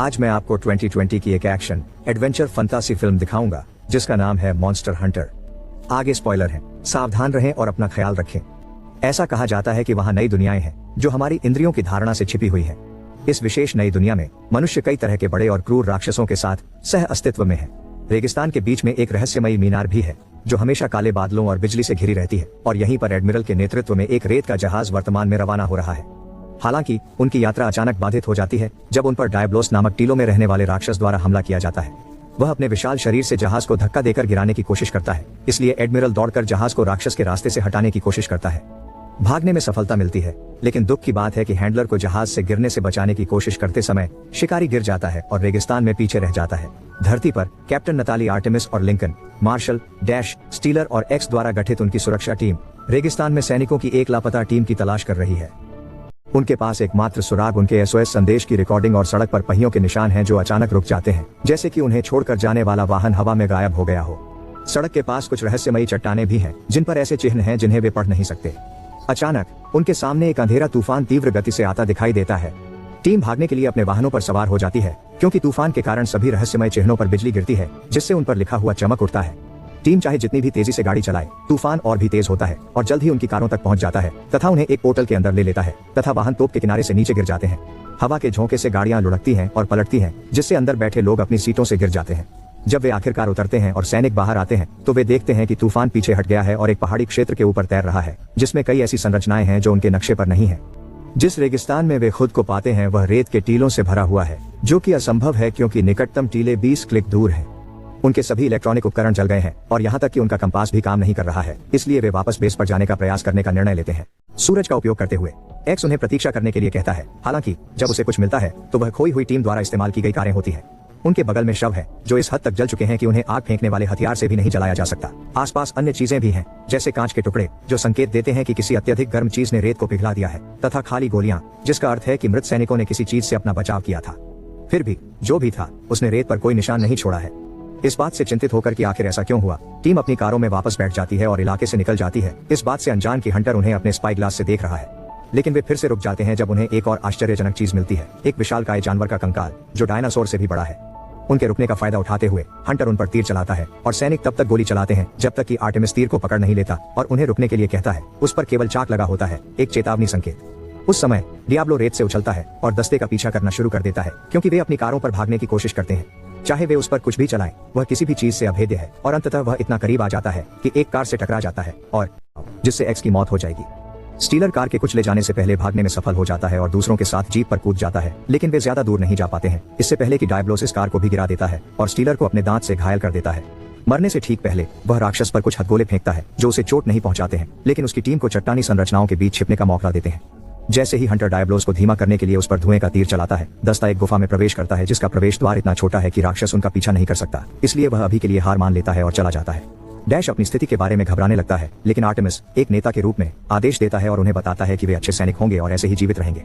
आज मैं आपको 2020 की एक एक्शन एडवेंचर फंतासी फिल्म दिखाऊंगा जिसका नाम है मॉन्स्टर हंटर। आगे स्पॉइलर है, सावधान रहें और अपना ख्याल रखें। ऐसा कहा जाता है कि वहां नई दुनियाएं हैं जो हमारी इंद्रियों की धारणा से छिपी हुई है। इस विशेष नई दुनिया में मनुष्य कई तरह के बड़े और क्रूर राक्षसों के साथ सह अस्तित्व में है। रेगिस्तान के बीच में एक रहस्यमयी मीनार भी है जो हमेशा काले बादलों और बिजली से घिरी रहती है, और यहीं पर एडमिरल के नेतृत्व में एक रेत का जहाज वर्तमान में रवाना हो रहा है। हालांकि उनकी यात्रा अचानक बाधित हो जाती है जब उन पर डायब्लोस नामक टीलों में रहने वाले राक्षस द्वारा हमला किया जाता है। वह अपने विशाल शरीर से जहाज को धक्का देकर गिराने की कोशिश करता है, इसलिए एडमिरल दौड़कर जहाज को राक्षस के रास्ते से हटाने की कोशिश करता है। भागने में सफलता मिलती है, लेकिन दुख की बात है कि हैंडलर को जहाज से गिरने से बचाने की कोशिश करते समय शिकारी गिर जाता है और रेगिस्तान में पीछे रह जाता है। धरती पर कैप्टन नताली, आर्टेमिस और लिंकन, मार्शल, डैश, स्टीलर और एक्स द्वारा गठित उनकी सुरक्षा टीम रेगिस्तान में सैनिकों की एक लापता टीम की तलाश कर रही है। उनके पास एकमात्र सुराग उनके एसओएस संदेश की रिकॉर्डिंग और सड़क पर पहियों के निशान हैं जो अचानक रुक जाते हैं, जैसे कि उन्हें छोड़कर जाने वाला वाहन हवा में गायब हो गया हो। सड़क के पास कुछ रहस्यमयी चट्टानें भी हैं जिन पर ऐसे चिन्ह हैं जिन्हें वे पढ़ नहीं सकते। अचानक उनके सामने एक अंधेरा तूफान तीव्र गति से आता दिखाई देता है। टीम भागने के लिए अपने वाहनों पर सवार हो जाती है क्योंकि तूफान के कारण सभी रहस्यमय चिन्हों पर बिजली गिरती है जिससे उन पर लिखा हुआ चमक उठता है। टीम चाहे जितनी भी तेजी से गाड़ी चलाए, तूफान और भी तेज होता है और जल्द ही उनकी कारों तक पहुंच जाता है तथा उन्हें एक पोर्टल के अंदर ले लेता है तथा वाहन तोप के किनारे से नीचे गिर जाते हैं। हवा के झोंके से गाड़ियां लुढ़कती हैं और पलटती हैं जिससे अंदर बैठे लोग अपनी सीटों से गिर जाते हैं। जब वे आखिरकार उतरते हैं और सैनिक बाहर आते हैं तो वे देखते हैं कि तूफान पीछे हट गया है और एक पहाड़ी क्षेत्र के ऊपर तैर रहा है जिसमें कई ऐसी संरचनाएं हैं जो उनके नक्शे पर नहीं है। जिस रेगिस्तान में वे खुद को पाते हैं वह रेत के टीलों से भरा हुआ है, जो कि असंभव है क्योंकि निकटतम टीले 20 क्लिक दूर हैं। उनके सभी इलेक्ट्रॉनिक उपकरण जल गए हैं और यहाँ तक कि उनका कंपास भी काम नहीं कर रहा है, इसलिए वे वापस बेस पर जाने का प्रयास करने का निर्णय लेते हैं। सूरज का उपयोग करते हुए एक्स उन्हें प्रतीक्षा करने के लिए कहता है। हालांकि जब उसे कुछ मिलता है तो वह खोई हुई टीम द्वारा इस्तेमाल की गई कारें होती है। उनके बगल में शव है जो इस हद तक जल चुके हैं कि उन्हें आग फेंकने वाले हथियार से भी नहीं जलाया जा सकता। आसपास अन्य चीजें भी हैं, जैसे कांच के टुकड़े जो संकेत देते हैं कि किसी अत्यधिक गर्म चीज ने रेत को पिघला दिया है, तथा खाली गोलियां, जिसका अर्थ है कि मृत सैनिकों ने किसी चीज से अपना बचाव किया था। फिर भी जो भी था उसने रेत पर कोई निशान नहीं छोड़ा है। इस बात से चिंतित होकर कि आखिर ऐसा क्यों हुआ, टीम अपनी कारों में वापस बैठ जाती है और इलाके से निकल जाती है, इस बात से अनजान कि हंटर उन्हें अपने स्पाई ग्लास से देख रहा है। लेकिन वे फिर से रुक जाते हैं जब उन्हें एक और आश्चर्यजनक चीज मिलती है, एक विशालकाय जानवर का कंकाल जो डायनासोर से भी बड़ा है। उनके रुकने का फायदा उठाते हुए हंटर उन पर तीर चलाता है और सैनिक तब तक गोली चलाते हैं जब तक कि आर्टेमिस तीर को पकड़ नहीं लेता और उन्हें रुकने के लिए कहता है। उस पर केवल चाक लगा होता है, एक चेतावनी संकेत। उस समय डियाब्लो रेत से उछलता है और दस्ते का पीछा करना शुरू कर देता है क्योंकि वे अपनी कारों पर भागने की कोशिश करते हैं। चाहे वे उस पर कुछ भी चलाएं, वह किसी भी चीज से अभेद्य है और अंततः वह इतना करीब आ जाता है कि एक कार से टकरा जाता है और जिससे एक्स की मौत हो जाएगी। स्टीलर कार के कुछ ले जाने से पहले भागने में सफल हो जाता है और दूसरों के साथ जीप पर कूद जाता है, लेकिन वे ज्यादा दूर नहीं जा पाते हैं। इससे पहले कि डायब्लोस इस कार को भी गिरा देता है और स्टीलर को अपने दांत से घायल कर देता है। मरने से ठीक पहले वह राक्षस पर कुछ हथगोले फेंकता है जो उसे चोट नहीं पहुंचाते हैं, लेकिन उसकी टीम को चट्टानी संरचनाओं के बीच छिपने का मौका देते हैं। जैसे ही हंटर डायब्लोस को धीमा करने के लिए उस पर धुएं का तीर चलाता है, दस्ता एक गुफा में प्रवेश करता है जिसका प्रवेश द्वार इतना छोटा है कि राक्षस उनका पीछा नहीं कर सकता, इसलिए वह अभी के लिए हार मान लेता है और चला जाता है। डैश अपनी स्थिति के बारे में घबराने लगता है, लेकिन आर्टेमिस एक नेता के रूप में आदेश देता है और उन्हें बताता है कि वे अच्छे सैनिक होंगे और ऐसे ही जीवित रहेंगे।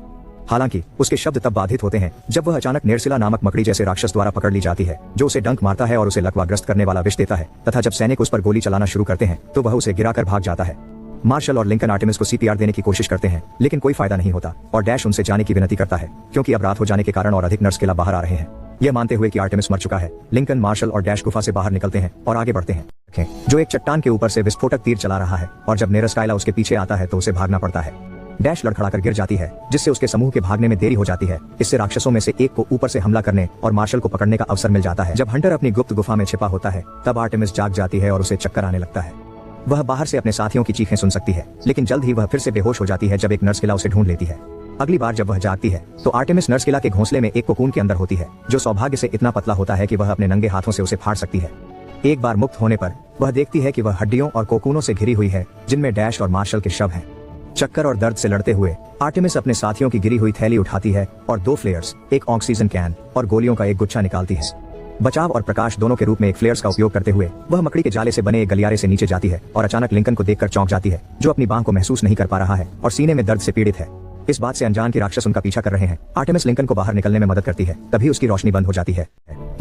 हालांकि उसके शब्द तब बाधित होते हैं जब वह अचानक नेर्सिला नामक मकड़ी जैसे राक्षस द्वारा पकड़ ली जाती है जो उसे डंक मारता है और उसे लकवाग्रस्त करने वाला विष देता है, तथा जब सैनिक उस पर गोली चलाना शुरू करते हैं तो वह उसे गिराकर भाग जाता है। मार्शल और लिंकन आर्टेमिस को सीपीआर देने की कोशिश करते हैं, लेकिन कोई फायदा नहीं होता और डैश उनसे जाने की विनती करता है क्योंकि अब रात हो जाने के कारण और अधिक नर्स किला बाहर आ रहे हैं। यह मानते हुए कि आर्टेमिस मर चुका है, लिंकन, मार्शल और डैश गुफा से बाहर निकलते हैं और आगे बढ़ते हैं जो एक चट्टान के ऊपर से विस्फोटक तीर चला रहा है, और जब नेरस्काइला उसके पीछे आता है तो उसे भागना पड़ता है। डैश लड़खड़ाकर गिर जाती है जिससे उसके समूह के भागने में देरी हो जाती है। इससे राक्षसों में से एक को ऊपर से हमला करने और मार्शल को पकड़ने का अवसर मिल जाता है। जब हंटर अपनी गुप्त गुफा में छिपा होता है तब आर्टेमिस जाग जाती है और उसे चक्कर आने लगता है। वह बाहर से अपने साथियों की चीखें सुन सकती है, लेकिन जल्द ही वह फिर से बेहोश हो जाती है जब एक नर्स किला उसे ढूंढ लेती है। अगली बार जब वह जागती है तो आर्टेमिस नर्स किला के घोंसले में एक कोकून के अंदर होती है जो सौभाग्य से इतना पतला होता है कि वह अपने नंगे हाथों से उसे फाड़ सकती है। एक बार मुक्त होने पर वह देखती है कि वह हड्डियों और कोकूनों से घिरी हुई है जिनमें डैश और मार्शल के शव हैं। चक्कर और दर्द से लड़ते हुए आर्टेमिस अपने साथियों की गिरी हुई थैली उठाती है और 2 फ्लेयर्स, एक ऑक्सीजन कैन और गोलियों का एक गुच्छा निकालती है। बचाव और प्रकाश दोनों के रूप में एक फ्लेयर्स का उपयोग करते हुए वह मकड़ी के जाले से बने एक गलियारे से नीचे जाती है और अचानक लिंकन को देखकर चौंक जाती है जो अपनी बांह को महसूस नहीं कर पा रहा है और सीने में दर्द से पीड़ित है। इस बात से अनजान कि राक्षस उनका पीछा कर रहे हैं। आर्टेमिस लिंकन को बाहर निकलने में मदद करती है, तभी उसकी रोशनी बंद हो जाती है।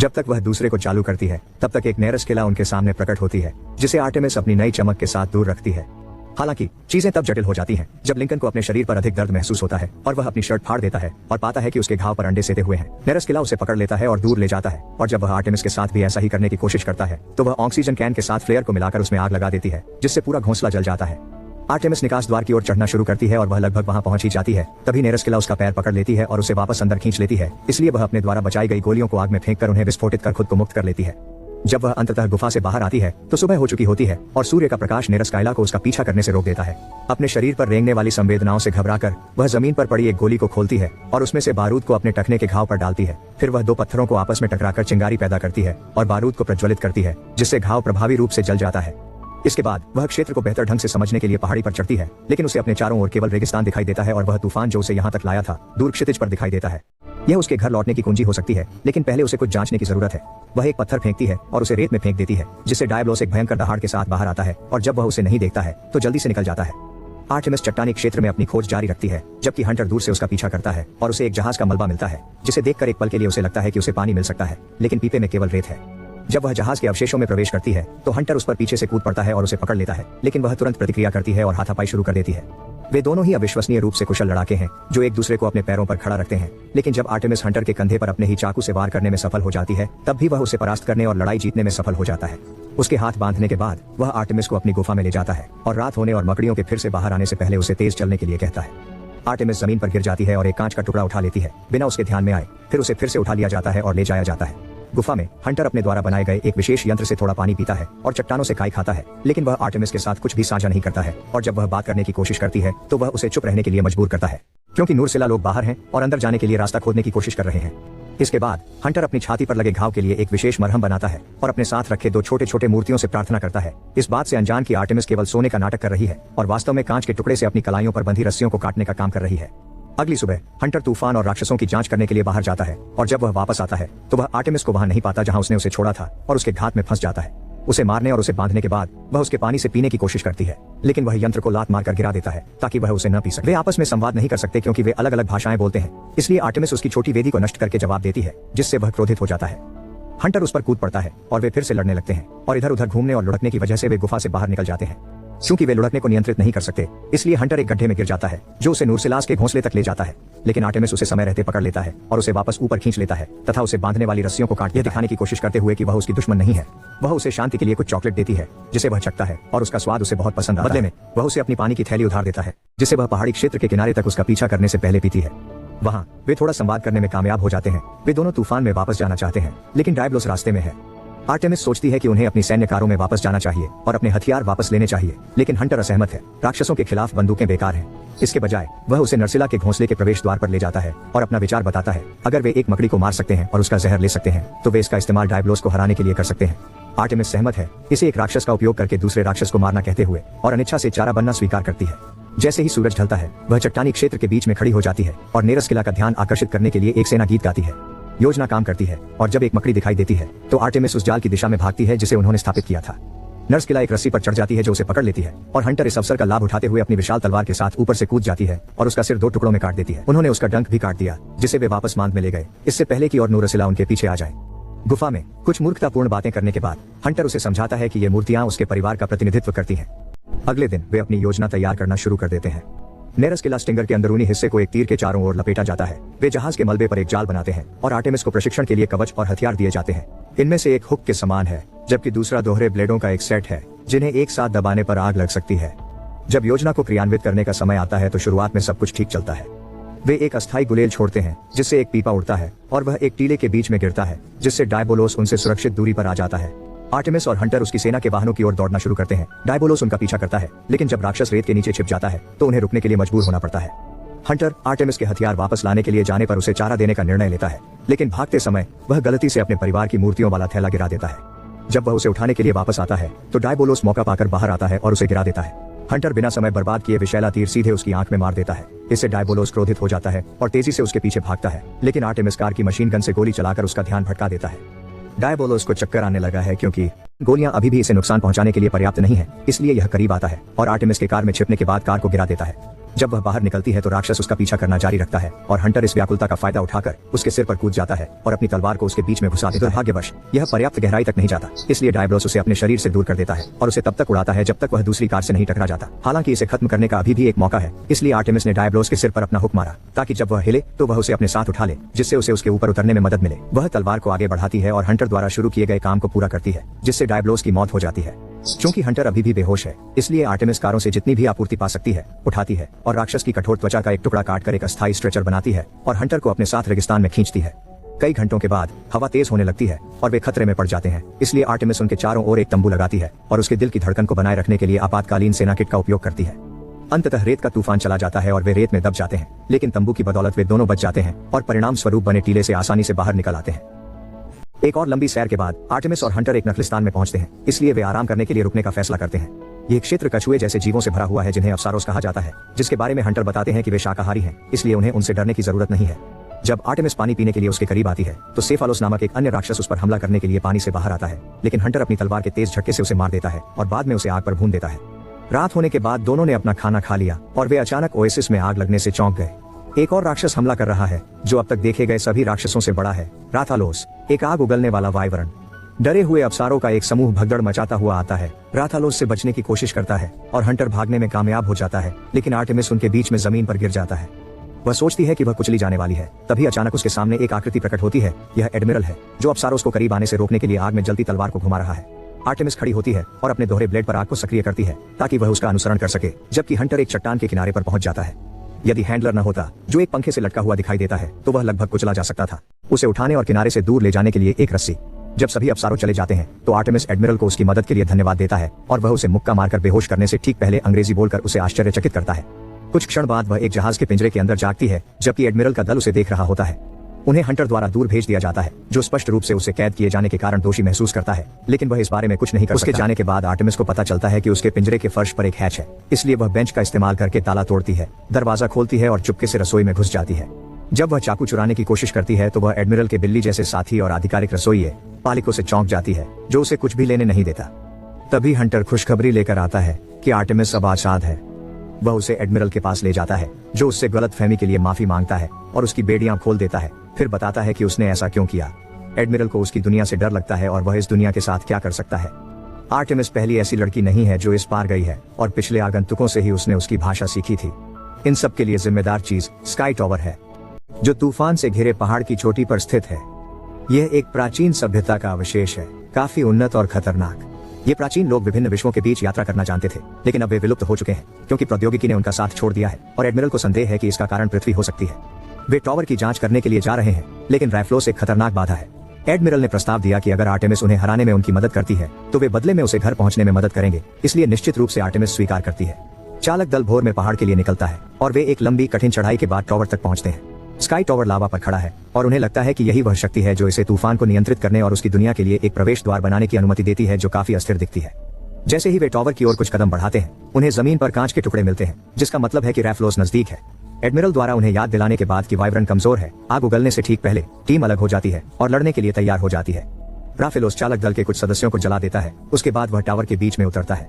जब तक वह दूसरे को चालू करती है तब तक एक नेरस किला उनके सामने प्रकट होती है जिसे आर्टेमिस अपनी नई चमक के साथ दूर रखती है। हालांकि चीजें तब जटिल हो जाती हैं जब लिंकन को अपने शरीर पर अधिक दर्द महसूस होता है और वह अपनी शर्ट फाड़ देता है और पाता है कि उसके घाव पर अंडे सेते हुए हैं। नेरस्किला उसे पकड़ लेता है और दूर ले जाता है, और जब वह आर्टेमिस के साथ भी ऐसा ही करने की कोशिश करता है तो वह ऑक्सीजन कैन के साथ फ्लेयर को मिलाकर उसमें आग लगा देती है, जिससे पूरा घोंसला जल जाता है। आर्टेमिस निकास द्वार की ओर चढ़ना शुरू करती है और वह लगभग वहां पहुंच ही जाती है। तभी नेरस्किला उसका पैर पकड़ लेती है और उसे वापस अंदर खींच लेती है, इसलिए वह अपने द्वारा बचाई गई गोलियों को आग में फेंककर उन्हें विस्फोटित कर खुद को मुक्त कर लेती है। जब वह अंततः गुफा से बाहर आती है तो सुबह हो चुकी होती है और सूर्य का प्रकाश नेरस्काइला को उसका पीछा करने से रोक देता है। अपने शरीर पर रेंगने वाली संवेदनाओं से घबराकर वह जमीन पर पड़ी एक गोली को खोलती है और उसमें से बारूद को अपने टखने के घाव पर डालती है। फिर वह दो पत्थरों को आपस में टकराकर चिंगारी पैदा करती है और बारूद को प्रज्वलित करती है, जिससे घाव प्रभावी रूप से जल जाता है। इसके बाद वह क्षेत्र को बेहतर ढंग से समझने के लिए पहाड़ी पर चढ़ती है, लेकिन उसे अपने चारों ओर केवल रेगिस्तान दिखाई देता है और वह तूफान जो उसे यहाँ तक लाया था दूर क्षितिज पर दिखाई देता है। यह उसके घर लौटने की कुंजी हो सकती है, लेकिन पहले उसे कुछ जांचने की जरूरत है। वह एक पत्थर फेंकती है और उसे रेत में फेंक देती है, जिससे डायबलोस एक भयंकर दहाड़ के साथ बाहर आता है और जब वह उसे नहीं देखता है तो जल्दी से निकल जाता है। आर्टेमिस चट्टानी क्षेत्र में अपनी खोज जारी रखती है, जबकि हंटर दूर से उसका पीछा करता है और उसे एक जहाज का मलबा मिलता है, जिसे देखकर एक पल के लिए उसे लगता है कि उसे पानी मिल सकता है, लेकिन पीपे में केवल रेत है। जब वह जहाज के अवशेषों में प्रवेश करती है तो हंटर उस पर पीछे से कूद पड़ता है और उसे पकड़ लेता है, लेकिन वह तुरंत प्रतिक्रिया करती है और हाथापाई शुरू कर देती है। वे दोनों ही अविश्वसनीय रूप से कुशल लड़ाके हैं जो एक दूसरे को अपने पैरों पर खड़ा रखते हैं, लेकिन जब आर्टेमिस हंटर के कंधे पर अपने ही चाकू से वार करने में सफल हो जाती है तब भी वह उसे परास्त करने और लड़ाई जीतने में सफल हो जाता है। उसके हाथ बांधने के बाद वह आर्टेमिस को अपनी गुफा में ले जाता है और रात होने और मकड़ियों के फिर से बाहर आने से पहले उसे तेज चलने के लिए कहता है। आर्टेमिस जमीन पर गिर जाती है और एक कांच का टुकड़ा उठा लेती है बिना उसके ध्यान में आए। फिर उसे फिर से उठा लिया जाता है और ले जाया जाता है। गुफा में हंटर अपने द्वारा बनाए गए एक विशेष यंत्र से थोड़ा पानी पीता है और चट्टानों से खाई खाता है, लेकिन वह आर्टेमिस के साथ कुछ भी साझा नहीं करता है, और जब वह बात करने की कोशिश करती है तो वह उसे चुप रहने के लिए मजबूर करता है, क्योंकि नूरसिला लोग बाहर हैं और अंदर जाने के लिए रास्ता खोदने की कोशिश कर रहे हैं। इसके बाद हंटर अपनी छाती पर लगे घाव के लिए एक विशेष मरहम बनाता है और अपने साथ रखे दो छोटे छोटे मूर्तियों से प्रार्थना करता है, इस बात से अनजान कि आर्टेमिस केवल सोने का नाटक कर रही है और वास्तव में कांच के टुकड़े से अपनी कलाइयों पर बंधी रस्सियों को काटने का काम कर रही है। अगली सुबह हंटर तूफान और राक्षसों की जांच करने के लिए बाहर जाता है और जब वह वापस आता है तो वह आर्टेमिस को वहां नहीं पाता जहां उसने उसे छोड़ा था और उसके घात में फंस जाता है। उसे मारने और उसे बांधने के बाद वह उसके पानी से पीने की कोशिश करती है, लेकिन वह यंत्र को लात मारकर गिरा देता है ताकि वह उसे न पी सके। वे आपस में संवाद नहीं कर सकते क्योंकि वे अलग अलग भाषाएं बोलते हैं, इसलिए आर्टेमिस उसकी छोटी वेदी को नष्ट करके जवाब देती है, जिससे वह क्रोधित हो जाता है। हंटर उस पर कूद पड़ता है और वे फिर से लड़ने लगते हैं और इधर उधर घूमने और लुढ़कने की वजह से वे गुफा से बाहर निकल जाते हैं। क्योंकि वे लुढ़कने को नियंत्रित नहीं कर सकते, इसलिए हंटर एक गड्ढे में गिर जाता है जो उसे नूरसिलास के घोंसले तक ले जाता है, लेकिन आर्टेमिस उसे समय रहते पकड़ लेता है और उसे वापस ऊपर खींच लेता है तथा उसे बांधने वाली रस्सियों को काट दिखाने की कोशिश करते हुए कि वह उसकी दुश्मन नहीं है। वह उसे शांति के लिए कुछ चॉकलेट देती है जिसे वह चखता है और उसका स्वाद उसे बहुत पसंद आता है। बदले में वह उसे अपनी पानी की थैली उधार देता है, जिसे वह पहाड़ी क्षेत्र के किनारे तक उसका पीछा करने से पहले पीती है। वहां वे थोड़ा संवाद करने में कामयाब हो जाते हैं। वे दोनों तूफान में वापस जाना चाहते हैं, लेकिन डायबलोस रास्ते में है। आर्टेमिस सोचती है कि उन्हें अपनी सैन्य कारों में वापस जाना चाहिए और अपने हथियार वापस लेने चाहिए, लेकिन हंटर असहमत है। राक्षसों के खिलाफ बंदूकें बेकार हैं। इसके बजाय वह उसे नर्सिला के घोंसले के प्रवेश द्वार पर ले जाता है और अपना विचार बताता है। अगर वे एक मकड़ी को मार सकते हैं और उसका जहर ले सकते हैं तो वे इसका इस्तेमाल डायबलोस को हराने के लिए कर सकते हैं। आर्टेमिस सहमत है, इसे एक राक्षस का उपयोग करके दूसरे राक्षस को मारना कहते हुए, और अनिच्छा से चारा बनना स्वीकार करती है। जैसे ही सूरज ढलता है वह चट्टानी क्षेत्र के बीच में खड़ी हो जाती है और नेरस्किला का ध्यान आकर्षित करने के लिए एक सेना गीत गाती है। योजना काम करती है और जब एक मकड़ी दिखाई देती है तो आर्टेमिस उस जाल की दिशा में भागती है जिसे उन्होंने स्थापित किया था। नर्सकिला एक रस्सी पर चढ़ जाती है जो उसे पकड़ लेती है और हंटर इस अवसर का लाभ उठाते हुए अपनी विशाल तलवार के साथ ऊपर से कूद जाती है और उसका सिर दो टुकड़ों में काट देती है। उन्होंने उसका डंक भी काट दिया जिसे वे वापस मांद में ले गए, इससे पहले कि और नूरसिला उनके पीछे आ जाए। गुफा में कुछ मूर्खतापूर्ण बातें करने के बाद हंटर उसे समझाता है कि ये मूर्तियां उसके परिवार का प्रतिनिधित्व करती हैं। अगले दिन वे अपनी योजना तैयार करना शुरू कर देते हैं। नेरस्किला स्टिंगर के अंदरूनी हिस्से को एक तीर के चारों ओर लपेटा जाता है। वे जहाज के मलबे पर एक जाल बनाते हैं और आर्टेमिस को प्रशिक्षण के लिए कवच और हथियार दिए जाते हैं। इनमें से एक हुक के समान है जबकि दूसरा दोहरे ब्लेडों का एक सेट है जिन्हें एक साथ दबाने पर आग लग सकती है। जब योजना को क्रियान्वित करने का समय आता है तो शुरुआत में सब कुछ ठीक चलता है। वे एक अस्थायी गुलेल छोड़ते हैं जिससे एक पीपा उड़ता है और वह एक टीले के बीच में गिरता है जिससे डायबोलोस उनसे सुरक्षित दूरी पर आ जाता है। आर्टेमिस और हंटर उसकी सेना के वाहनों की ओर दौड़ना शुरू करते हैं। डायबोलोस उनका पीछा करता है लेकिन जब राक्षस रेत के नीचे छिप जाता है तो उन्हें रुकने के लिए मजबूर होना पड़ता है। हंटर आर्टेमिस के हथियार वापस लाने के लिए जाने पर उसे चारा देने का निर्णय लेता है, लेकिन भागते समय वह गलती से अपने परिवार की मूर्तियों वाला थैला गिरा देता है। जब वह उसे उठाने के लिए वापस आता है तो डायबोलोस मौका पाकर बाहर आता है और उसे गिरा देता है। हंटर बिना समय बर्बाद किए विशैला तीर सीधे उसकी आंख में मार देता है। इससे डायबोलोस क्रोधित हो जाता है और तेजी से उसके पीछे भागता है, लेकिन आर्टेमिस कार की मशीन गन से गोली चलाकर उसका ध्यान भटका देता है। डायबोलोस को चक्कर आने लगा है क्योंकि गोलियां अभी भी इसे नुकसान पहुंचाने के लिए पर्याप्त नहीं है, इसलिए यह करीब आता है और आर्टेमिस के कार में छिपने के बाद कार को गिरा देता है। जब वह बाहर निकलती है तो राक्षस उसका पीछा करना जारी रखता है और हंटर इस व्याकुलता का फायदा उठाकर उसके सिर पर कूद जाता है और अपनी तलवार को उसके बीच में घुसा देता है। दुर्भाग्यवश यह पर्याप्त गहराई तक नहीं जाता, इसलिए डायब्लोस उसे अपने शरीर से दूर कर देता है और उसे तब तक उड़ाता है जब तक वह दूसरी कार से नहीं टकरा जाता। हालांकि इसे खत्म करने का अभी भी एक मौका है, इसलिए आर्टेमिस ने डायब्लोस के सिर पर अपना हुक मारा ताकि जब वह हिले तो वह उसे अपने साथ उठा ले, जिससे उसे उसके ऊपर उतरने में मदद मिले। वह तलवार को आगे बढ़ाती है और हंटर द्वारा शुरू किए गए काम को पूरा करती है, जिससे डायब्लोस की मौत हो जाती है। क्योंकि हंटर अभी भी बेहोश है, इसलिए आर्टेमिस कारों से जितनी भी आपूर्ति पा सकती है उठाती है और राक्षस की कठोर त्वचा का एक टुकड़ा काटकर एक अस्थायी स्ट्रेचर बनाती है और हंटर को अपने साथ रेगिस्तान में खींचती है। कई घंटों के बाद हवा तेज होने लगती है और वे खतरे में पड़ जाते हैं, इसलिए आर्टेमिस उनके चारों ओर एक तंबू लगाती है और उसके दिल की धड़कन को बनाए रखने के लिए आपातकालीन सेना किट का उपयोग करती है। अंततः रेत का तूफान चला जाता है और वे रेत में दब जाते हैं, लेकिन तंबू की बदौलत वे दोनों बच जाते हैं और परिणाम स्वरूप बने टीले से आसानी से बाहर निकल आते हैं। एक और लंबी सैर के बाद आर्टेमिस और हंटर एक नखलिस्तान में पहुंचते हैं, इसलिए वे आराम करने के लिए रुकने का फैसला करते हैं। यह क्षेत्र कछुए जैसे जीवों से भरा हुआ है जिन्हें अप्सारोस कहा जाता है, जिसके बारे में हंटर बताते हैं कि वे शाकाहारी हैं, इसलिए उन्हें उनसे डरने की जरूरत नहीं है। जब आर्टेमिस पानी पीने के लिए उसके करीब आती है तो सेफालोस नामक एक अन्य राक्षस उस पर हमला करने के लिए पानी से बाहर आता है, लेकिन हंटर अपनी तलवार के तेज झटके से उसे मार देता है और बाद में उसे आग पर भून देता है। रात होने के बाद दोनों ने अपना खाना खा लिया और वे अचानक ओएसिस में आग लगने से चौंक गए। एक और राक्षस हमला कर रहा है जो अब तक देखे गए सभी राक्षसों से बड़ा है, राथालोस, एक आग उगलने वाला वाइवरण। डरे हुए अप्सारों का एक समूह भगदड़ मचाता हुआ आता है, राथालोस से बचने की कोशिश करता है और हंटर भागने में कामयाब हो जाता है, लेकिन आर्टेमिस उनके बीच में जमीन पर गिर जाता है। वह सोचती है कि वह कुचली जाने वाली है, तभी अचानक उसके सामने एक आकृति प्रकट होती है। यह एडमिरल है जो अप्सारोस को करीब आने से रोकने के लिए आग में जलती तलवार को घुमा रहा है। आर्टेमिस खड़ी होती है और अपने दोहरे ब्लेड पर आग को सक्रिय करती है ताकि वह उसका अनुसरण कर सके, जबकि हंटर एक चट्टान के किनारे पर पहुंच जाता है। यदि हैंडलर न होता जो एक पंखे से लटका हुआ दिखाई देता है तो वह लगभग कुचला जा सकता था। उसे उठाने और किनारे से दूर ले जाने के लिए एक रस्सी। जब सभी अप्सारों चले जाते हैं तो आर्टेमिस एडमिरल को उसकी मदद के लिए धन्यवाद देता है और वह उसे मुक्का मारकर बेहोश करने से ठीक पहले अंग्रेजी बोलकर उसे आश्चर्यचकित करता है। कुछ क्षण बाद वह एक जहाज के पिंजरे के अंदर जागती है, जबकि एडमिरल का दल उसे देख रहा होता है। उन्हें हंटर द्वारा दूर भेज दिया जाता है, जो स्पष्ट रूप से उसे कैद किए जाने के कारण दोषी महसूस करता है, लेकिन वह इस बारे में कुछ नहीं कर सकता। उसके जाने के बाद आर्टेमिस को पता चलता है कि उसके पिंजरे के फर्श पर एक हैच है, इसलिए वह बेंच का इस्तेमाल करके ताला तोड़ती है, दरवाजा खोलती है और चुपके से रसोई में घुस जाती है। जब वह चाकू चुराने की कोशिश करती है तो वह एडमिरल के बिल्ली जैसे साथी और आधिकारिक रसोइये पालिको से चौंक जाती है, जो उसे कुछ भी लेने नहीं देता। तभी हंटर खुशखबरी लेकर आता है कि आर्टेमिस अब आजाद है। वह उसे एडमिरल के पास ले जाता है, जो उससे गलतफहमी के लिए माफी मांगता है और उसकी बेड़ियां खोल देता है, फिर बताता है कि उसने ऐसा क्यों किया। एडमिरल को उसकी दुनिया से डर लगता है और वह इस दुनिया के साथ क्या कर सकता है। आर्टेमिस पहली ऐसी लड़की नहीं है जो इस पार गई है और पिछले आगंतुकों से ही उसने उसकी भाषा सीखी थी। इन सब के लिए जिम्मेदार चीज स्काई टॉवर है, जो तूफान से घिरे पहाड़ की चोटी पर स्थित है। यह एक प्राचीन सभ्यता का अवशेष है, काफी उन्नत और खतरनाक। ये प्राचीन लोग विभिन्न विश्वों के बीच यात्रा करना जानते थे, लेकिन अब वे विलुप्त हो चुके हैं क्योंकि प्रौद्योगिकी ने उनका साथ छोड़ दिया है और एडमिरल को संदेह है कि इसका कारण पृथ्वी हो सकती है। वे टॉवर की जांच करने के लिए जा रहे हैं, लेकिन राइफ्लोस एक खतरनाक बाधा है। एडमिरल ने प्रस्ताव दिया कि अगर आर्टेमिस उन्हें हराने में उनकी मदद करती है तो वे बदले में उसे घर पहुंचने में मदद करेंगे, इसलिए निश्चित रूप से आर्टेमिस स्वीकार करती है। चालक दल भोर में पहाड़ के लिए निकलता है और वे एक लंबी कठिन चढ़ाई के बाद टॉवर तक पहुंचते हैं। स्काई टॉवर लावा पर खड़ा है और उन्हें लगता है कि यही वह शक्ति है जो इसे तूफान को नियंत्रित करने और उसकी दुनिया के लिए एक प्रवेश द्वार बनाने की अनुमति देती है, जो काफी अस्थिर दिखती है। जैसे ही वे टॉवर की ओर कुछ कदम बढ़ाते हैं, उन्हें जमीन पर कांच के टुकड़े मिलते हैं, जिसका मतलब है कि राइफ्लोस नजदीक है। एडमिरल द्वारा उन्हें याद दिलाने के बाद कि वाइवरन कमजोर है, आग उगलने से ठीक पहले टीम अलग हो जाती है और लड़ने के लिए तैयार हो जाती है। राफेलोस चालक दल के कुछ सदस्यों को जला देता है, उसके बाद वह टावर के बीच में उतरता है।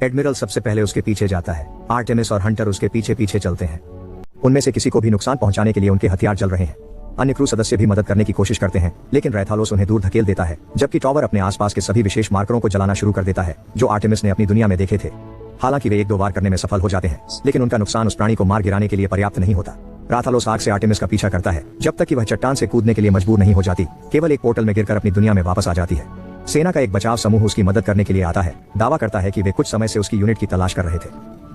एडमिरल सबसे पहले उसके पीछे जाता है। आर्टेमिस और हंटर उसके पीछे पीछे चलते हैं। उनमें से किसी को भी नुकसान पहुंचाने के लिए उनके हथियार जल रहे हैं। अन्य क्रू सदस्य भी मदद करने की कोशिश करते हैं, लेकिन राइथालोस उन्हें दूर धकेल देता है, जबकि टॉवर अपने आसपास के सभी विशेष मार्करों को जलाना शुरू कर देता है जो आर्टेमिस ने अपनी दुनिया में देखे थे। हालांकि वे एक दो बार करने में सफल हो जाते हैं, लेकिन उनका नुकसान उस प्राणी को मार गिराने के लिए पर्याप्त नहीं होता। राथालोस आग से आर्टेमिस का पीछा करता है जब तक कि वह चट्टान से कूदने के लिए मजबूर नहीं हो जाती, केवल एक पोर्टल में गिरकर अपनी दुनिया में वापस आ जाती है। सेना का एक बचाव समूह उसकी मदद करने के लिए आता है, दावा करता है कि वे कुछ समय से उसकी यूनिट की तलाश कर रहे थे।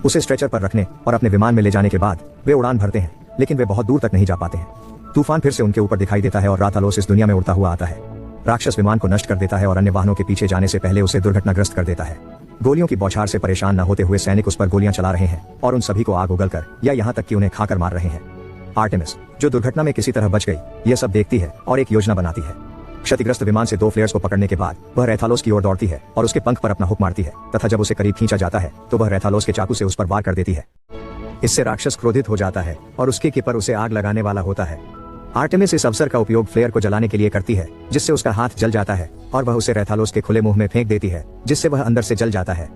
उसे स्ट्रेचर पर रखने और अपने विमान में ले जाने के बाद वे उड़ान भरते हैं, लेकिन वे बहुत दूर तक नहीं जा पाते हैं। तूफान फिर से उनके ऊपर दिखाई देता है और राथालोस इस दुनिया में उड़ता हुआ आता है। राक्षस विमान को नष्ट कर देता है और अन्य वाहनों के पीछे जाने से पहले उसे दुर्घटनाग्रस्त कर देता है। गोलियों की बौछार से परेशान न होते हुए सैनिक उस पर गोलियां चला रहे हैं और उन सभी को आग उगलकर या यहाँ तक कि उन्हें खाकर मार रहे हैं। आर्टेमिस, जो दुर्घटना में किसी तरह बच गई, यह सब देखती है और एक योजना बनाती है। क्षतिग्रस्त विमान से 2 फ्लेयर्स को पकड़ने के बाद वह रेथालोस की ओर दौड़ती है और उसके पंख पर अपना हुक मारती है तथा जब उसे करीब खींचा जाता है तो वह रेथालोस के चाकू से उस पर वार कर देती है। इससे राक्षस क्रोधित हो जाता है और उसके कीपर उसे आग लगाने वाला होता है। आर्टेमिस इस अवसर का उपयोग फ्लेयर को जलाने के लिए करती है, जिससे उसका हाथ जल जाता है और वह उसे रेथालोस के खुले मुंह में फेंक देती है, जिससे वह अंदर से जल जाता है।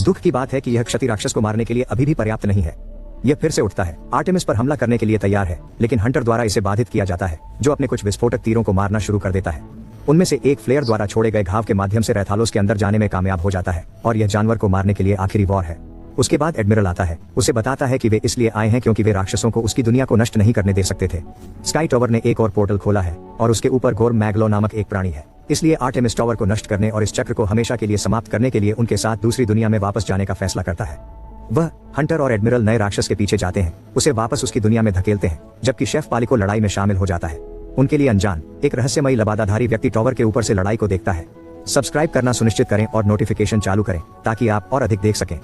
दुख की बात है कि यह क्षति राक्षस को मारने के लिए अभी भी पर्याप्त नहीं है। यह फिर से उठता है, आर्टेमिस पर हमला करने के लिए तैयार है, लेकिन हंटर द्वारा इसे बाधित किया जाता है, जो अपने कुछ विस्फोटक तीरों को मारना शुरू कर देता है। उनमें से एक फ्लेयर द्वारा छोड़े गए घाव के माध्यम से रैथालोस के अंदर जाने में कामयाब हो जाता है, और यह जानवर को मारने के लिए आखिरी वॉर है। उसके बाद एडमिरल आता है, उसे बताता है कि वे इसलिए आए हैं क्योंकि वे राक्षसों को उसकी दुनिया को नष्ट नहीं करने दे सकते थे। स्काई टावर ने एक और पोर्टल खोला है, और उसके ऊपर गोर मैग्लो नामक एक प्राणी है। इसलिए आर्टेमिस टावर को नष्ट करने और इस चक्र को हमेशा के लिए समाप्त करने के लिए उनके साथ दूसरी दुनिया में वापस जाने का फैसला करता है। वह हंटर और एडमिरल नए राक्षस के पीछे जाते हैं, उसे वापस उसकी दुनिया में धकेलते हैं, जबकि शेफ पालिको लड़ाई में शामिल हो जाता है। उनके लिए अनजान एक रहस्यमयी लबादाधारी व्यक्ति टावर के ऊपर से लड़ाई को देखता है। सब्सक्राइब करना सुनिश्चित करें और नोटिफिकेशन चालू करें ताकि आप और अधिक देख सकें।